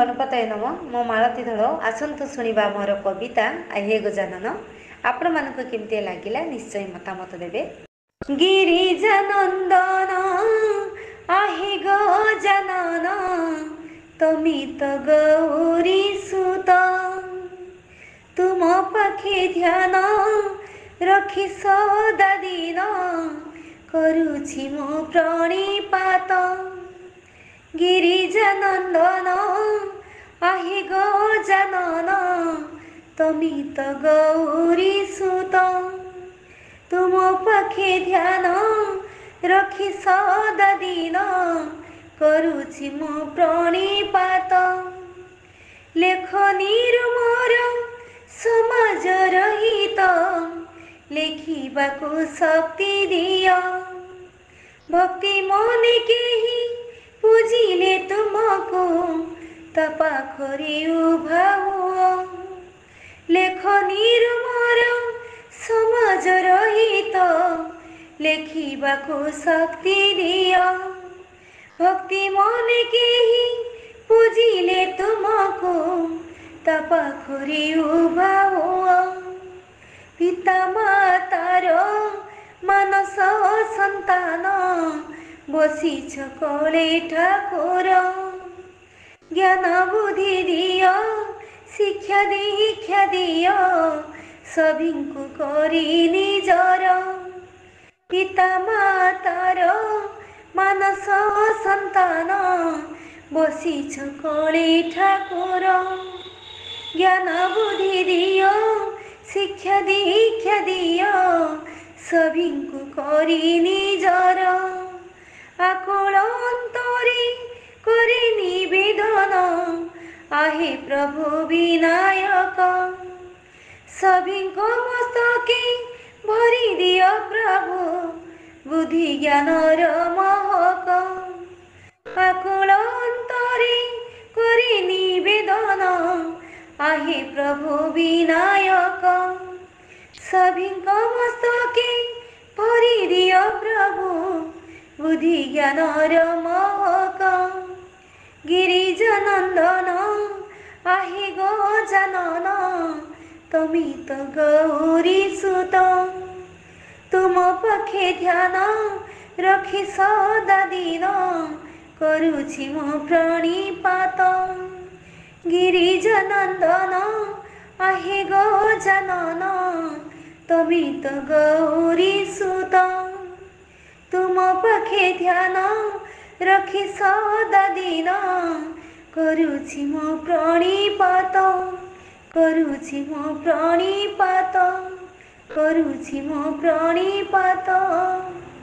गणपतये नम मो मालती धड़ आसतु शुणा मोर कविता हे गजानन आपण मानक केमती लगिला निश्चय मतामत देवे। गिरिजानंदन आहे गजानन तमित गौरी सुत तुम पाखे ध्यान रखी सदा दिन करुछि मो प्रणिपात। गिरिजानंदन आहे गजानन तमित गौरी सुत तुम पाखे ध्यान रखी सदा दिन करुछि मो प्रणिपात। लेखनीर मोर समाज रहित लेखिबाकु शक्ति दिया भक्ति मने केही पूजिले तुमको तपाखरे उभा हुआ। लेखनीर मोर समाज रहित लेखिबाकु शक्ति दिया भक्ति मने केही पूजिले तुमको तपाखरे उभा हुआ। पिता मातार मानस संतान बसीछ कोले ठाकुर ज्ञान बुद्धि दियो शिक्षा दीक्षा दियो सभिंकु करी निजर। पिता मातार मानस संतान बसीछ कोले ठाकुर ज्ञान बुद्धि दियो शिक्षा दीक्षा दियो सभिंकु करी निजर। आकुल अंतरे करे निवेदन आहे प्रभु विनायक सभिंको मस्तके भरी दियो प्रभु बुद्धि ज्ञानर महक। आकुल अंतरे करे निवेदन आहे प्रभु विनायक सभिंको मस्तके भरी दियो प्रभु बुद्धि ज्ञानर महक। गिरिजानंदन आहे गजानन तमित गौरी सुत तुम पाखे ध्यान रखी सदा दिन करुछि मो प्रणिपात। गिरिजानंदन आहे गजानन तमित गौरी सुत तुम पाखे ध्यान रखी सदा दिन करुछि मो प्रणिपात करुछि मो प्रणिपात करुछि मो प्रणिपात।